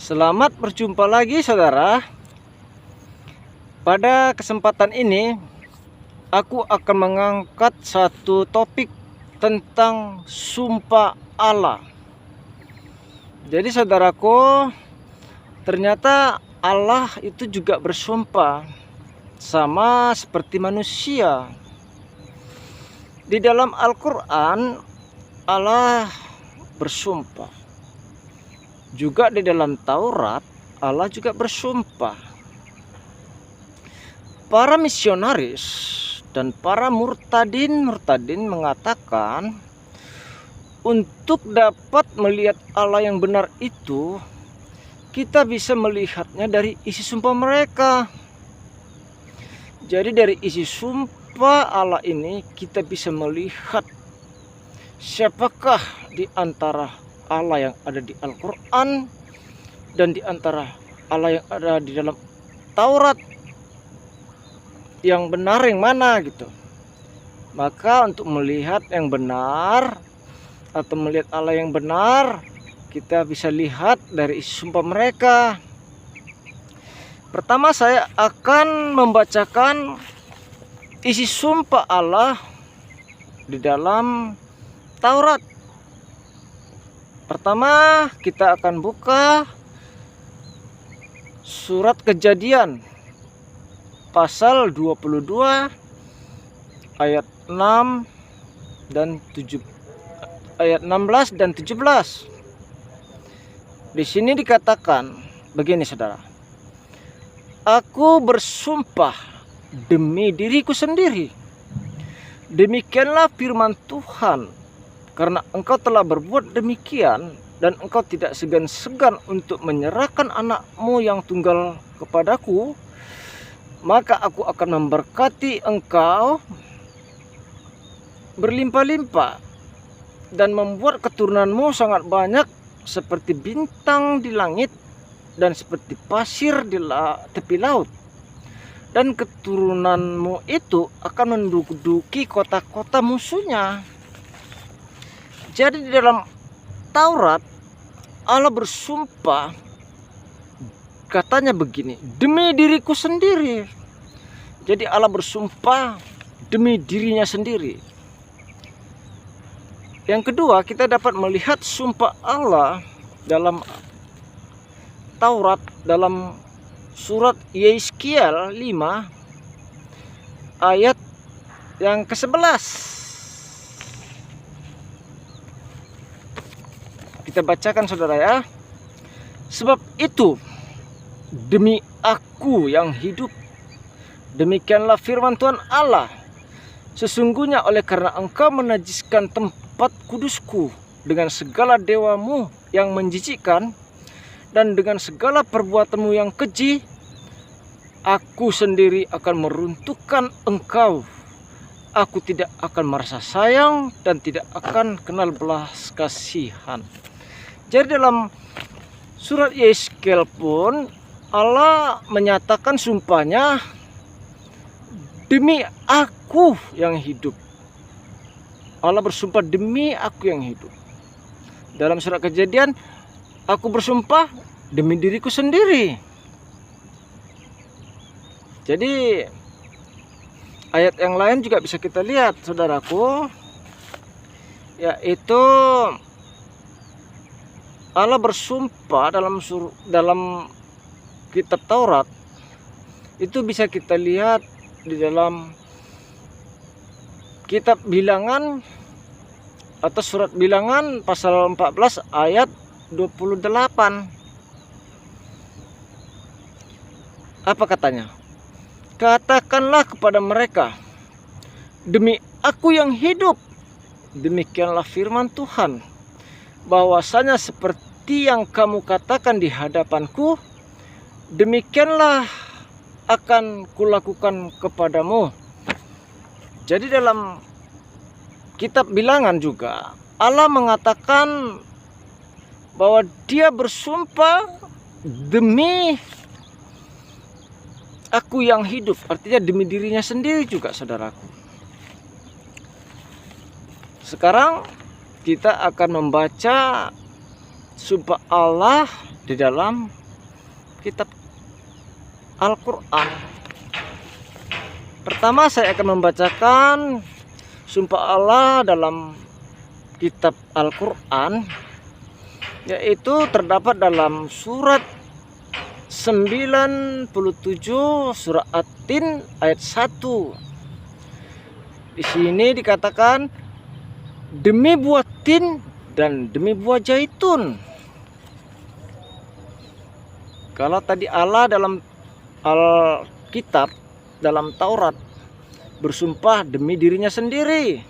Selamat berjumpa lagi saudara. Pada kesempatan ini aku akan mengangkat satu topik tentang sumpah Allah. Jadi saudaraku, ternyata Allah itu juga bersumpah sama seperti manusia. Di dalam Al-Quran Allah bersumpah. Juga di dalam Taurat Allah juga bersumpah. Para misionaris dan para murtadin mengatakan untuk dapat melihat Allah yang benar itu, kita bisa melihatnya dari isi sumpah mereka. Jadi dari isi sumpah Allah ini kita bisa melihat siapakah di antara Allah yang ada di Al-Quran dan di antara Allah yang ada di dalam Taurat yang benar yang mana gitu. Maka untuk melihat yang benar atau melihat Allah yang benar, kita bisa lihat dari isi sumpah mereka. Pertama saya akan membacakan isi sumpah Allah di dalam Taurat. Pertama kita akan buka surat Kejadian pasal 22 ayat 6 dan 7 ayat 16 dan 17. Di sini dikatakan begini saudara. Aku bersumpah demi diriku sendiri. Demikianlah firman Tuhan. Karena engkau telah berbuat demikian dan engkau tidak segan-segan untuk menyerahkan anakmu yang tunggal kepadaku, maka aku akan memberkati engkau berlimpah-limpah dan membuat keturunanmu sangat banyak seperti bintang di langit dan seperti pasir di tepi laut. Dan keturunanmu itu akan menduduki kota-kota musuhnya. Jadi di dalam Taurat Allah bersumpah, katanya begini, demi diriku sendiri. Jadi Allah bersumpah demi dirinya sendiri. Yang kedua, kita dapat melihat sumpah Allah dalam Taurat dalam surat Yeskiel 5 ayat yang ke-11. Kita bacakan saudara ya. Sebab itu demi aku yang hidup, demikianlah firman Tuhan Allah, sesungguhnya oleh karena engkau menajiskan tempat kudusku dengan segala dewamu yang menjijikkan dan dengan segala perbuatanmu yang keji, aku sendiri akan meruntuhkan engkau. Aku tidak akan merasa sayang dan tidak akan kenal belas kasihan. Jadi dalam surat Yeskiel pun Allah menyatakan sumpahnya, demi aku yang hidup. Allah bersumpah demi aku yang hidup. Dalam surat Kejadian, aku bersumpah demi diriku sendiri. Jadi ayat yang lain juga bisa kita lihat saudaraku, yaitu Allah bersumpah dalam kitab Taurat. Itu bisa kita lihat di dalam kitab Bilangan atau surat Bilangan pasal 14 ayat 28. Apa katanya? Katakanlah kepada mereka, demi aku yang hidup, demikianlah firman Tuhan, bahwasanya seperti yang kamu katakan di hadapanku, demikianlah akan kulakukan kepadamu. Jadi dalam kitab Bilangan juga Allah mengatakan bahwa dia bersumpah demi aku yang hidup, artinya demi dirinya sendiri juga saudaraku. Sekarang kita akan membaca sumpah Allah di dalam kitab Al-Quran. Pertama saya akan membacakan sumpah Allah dalam kitab Al-Quran, yaitu terdapat dalam surat 97 surah At-Tin ayat 1. Di sini dikatakan, demi buah tin dan demi buah zaitun. Kalau tadi Allah dalam Alkitab, dalam Taurat, bersumpah demi dirinya sendiri,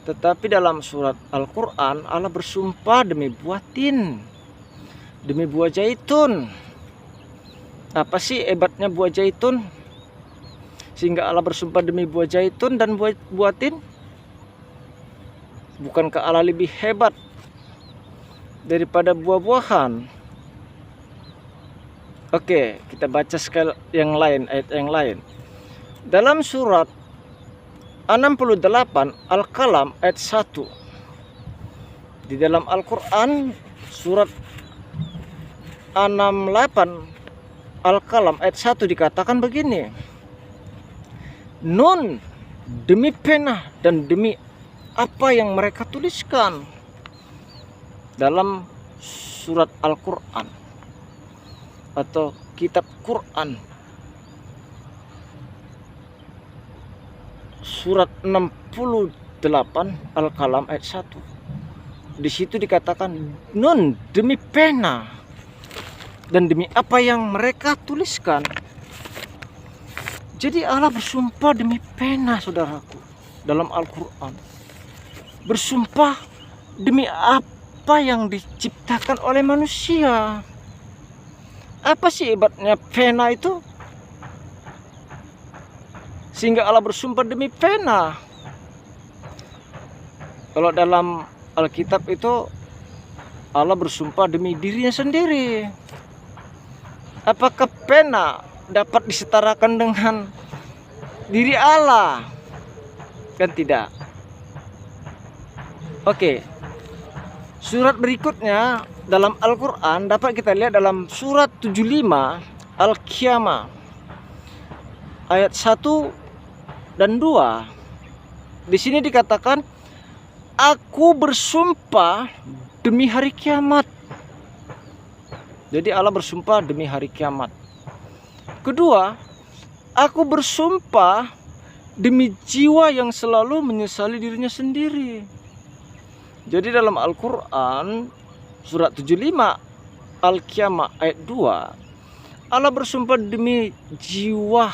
tetapi dalam surat Al-Quran Allah bersumpah demi buah tin, demi buah zaitun. Apa sih hebatnya buah zaitun sehingga Allah bersumpah demi buah zaitun dan buah tin? Bukankah Allah lebih hebat daripada buah-buahan? Oke, kita baca sekali yang lain, ayat yang lain. Dalam surat 68 Al-Qalam ayat 1. Di dalam Al-Quran surat 68 Al-Qalam ayat 1 dikatakan begini. Nun, demi pena dan demi apa yang mereka tuliskan. Dalam surat Al-Quran atau kitab Quran surat 68 Al-Qalam ayat 1. Di situ dikatakan nun, demi pena dan demi apa yang mereka tuliskan. Jadi Allah bersumpah demi pena, saudaraku, dalam Al-Quran. Bersumpah demi apa yang diciptakan oleh manusia. Apa sih hebatnya pena itu sehingga Allah bersumpah demi pena? Kalau dalam Alkitab itu Allah bersumpah demi dirinya sendiri. Apakah pena dapat disetarakan dengan diri Allah? Kan tidak. Oke. Surat berikutnya dalam Al-Quran dapat kita lihat dalam surat 75 Al-Qiyamah ayat 1 dan 2. Di sini dikatakan, aku bersumpah demi hari kiamat. Jadi Allah bersumpah demi hari kiamat. Kedua, aku bersumpah demi jiwa yang selalu menyesali dirinya sendiri. Jadi dalam Al-Quran surat 75 Al-Qiyamah ayat 2, Allah bersumpah demi jiwa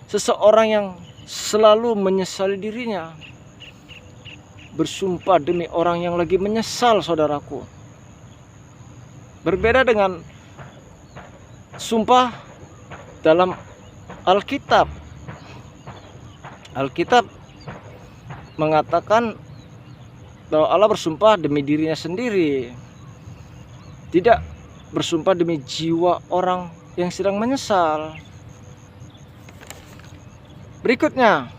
seseorang yang selalu menyesali dirinya. Bersumpah demi orang yang lagi menyesal, saudaraku. Berbeda dengan sumpah dalam Alkitab. Alkitab mengatakan bahwa Allah bersumpah demi dirinya sendiri, tidak bersumpah demi jiwa orang yang sedang menyesal. Berikutnya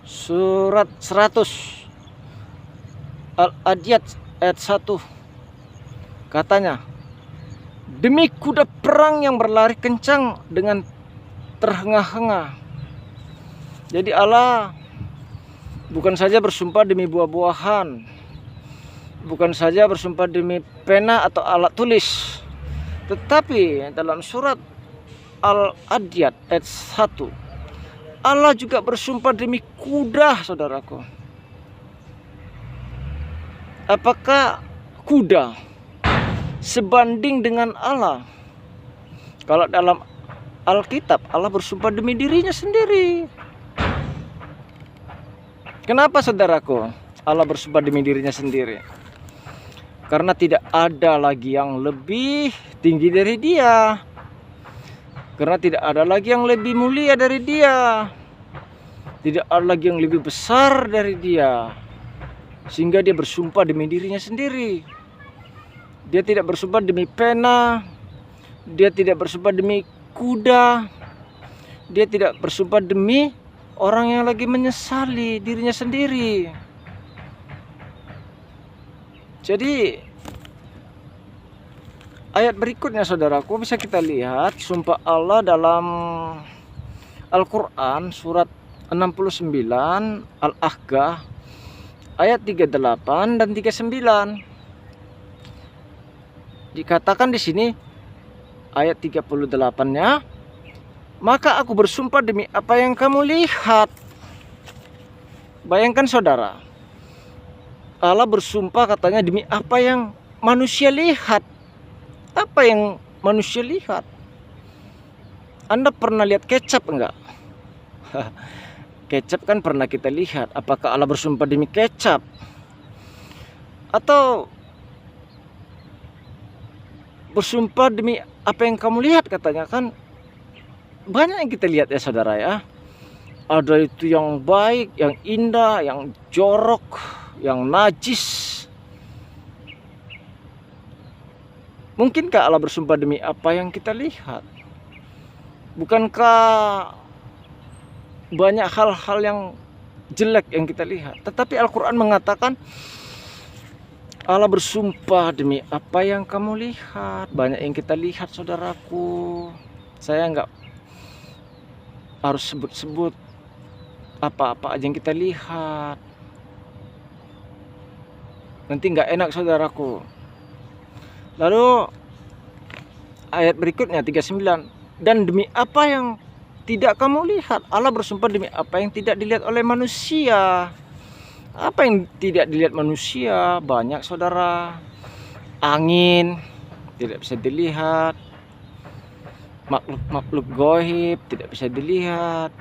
surat 100 Al-Adiyat ayat 1, katanya, demi kuda perang yang berlari kencang dengan terhengah-hengah. Jadi Allah bukan saja bersumpah demi buah-buahan, bukan saja bersumpah demi pena atau alat tulis, tetapi dalam surat Al-Adiyat ayat 1 Allah juga bersumpah demi kuda, saudaraku. Apakah kuda sebanding dengan Allah? Kalau dalam Alkitab Allah bersumpah demi dirinya sendiri. Kenapa, saudaraku, Allah bersumpah demi dirinya sendiri? Karena tidak ada lagi yang lebih tinggi dari Dia. Karena tidak ada lagi yang lebih mulia dari Dia. Tidak ada lagi yang lebih besar dari Dia. Sehingga Dia bersumpah demi dirinya sendiri. Dia tidak bersumpah demi pena. Dia tidak bersumpah demi kuda. Dia tidak bersumpah demi orang yang lagi menyesali dirinya sendiri. Jadi ayat berikutnya saudaraku bisa kita lihat sumpah Allah dalam Al-Quran surat 69 Al-Ahqaf ayat 38 dan 39. Dikatakan di sini ayat 38-nya, maka aku bersumpah demi apa yang kamu lihat. Bayangkan saudara, Allah bersumpah katanya demi apa yang manusia lihat. Apa yang manusia lihat? Anda pernah lihat kecap enggak? Kecap kan pernah kita lihat. Apakah Allah bersumpah demi kecap? Atau bersumpah demi apa yang kamu lihat katanya kan? Banyak yang kita lihat ya saudara ya. Ada itu yang baik, yang indah, yang jorok, yang najis. Mungkinkah Allah bersumpah demi apa yang kita lihat? Bukankah banyak hal-hal yang jelek yang kita lihat? Tetapi Al-Quran mengatakan Allah bersumpah demi apa yang kamu lihat. Banyak yang kita lihat saudaraku. Saya nggak harus sebut-sebut apa-apa aja yang kita lihat. Nanti nggak enak saudaraku. Lalu ayat berikutnya 39, dan demi apa yang tidak kamu lihat, Allah bersumpah demi apa yang tidak dilihat oleh manusia. Apa yang tidak dilihat manusia? Banyak saudara. Angin tidak bisa dilihat, makhluk gaib tidak bisa dilihat.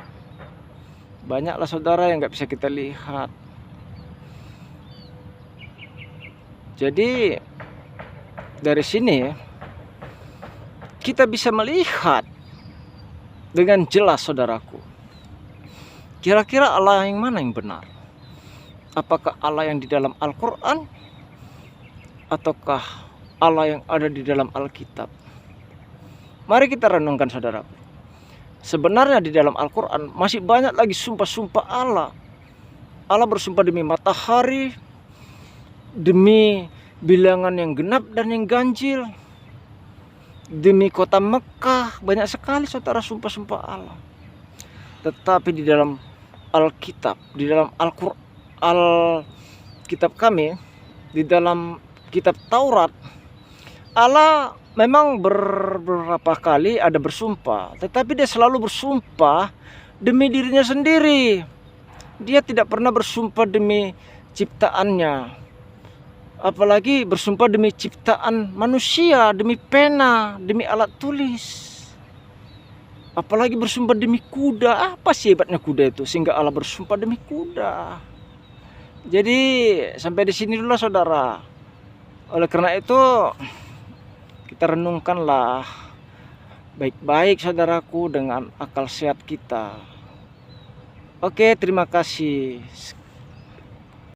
Banyaklah saudara yang nggak bisa kita lihat. Jadi dari sini kita bisa melihat dengan jelas saudaraku, kira-kira Allah yang mana yang benar? Apakah Allah yang di dalam Al-Quran ataukah Allah yang ada di dalam Alkitab? Mari kita renungkan saudaraku. Sebenarnya di dalam Al-Quran masih banyak lagi sumpah-sumpah Allah. Allah bersumpah demi matahari, demi bilangan yang genap dan yang ganjil, demi kota Mekah. Banyak sekali saudara sumpah-sumpah Allah. Tetapi di dalam Alkitab, di dalam Alkitab kami, di dalam kitab Taurat, Allah memang beberapa kali ada bersumpah, tetapi dia selalu bersumpah demi dirinya sendiri. Dia tidak pernah bersumpah demi ciptaannya. Apalagi bersumpah demi ciptaan manusia, demi pena, demi alat tulis. Apalagi bersumpah demi kuda. Apa sih hebatnya kuda itu sehingga Allah bersumpah demi kuda? Jadi sampai di sini dulu saudara. Oleh karena itu kita renungkanlah baik-baik saudaraku dengan akal sehat kita. Oke, terima kasih.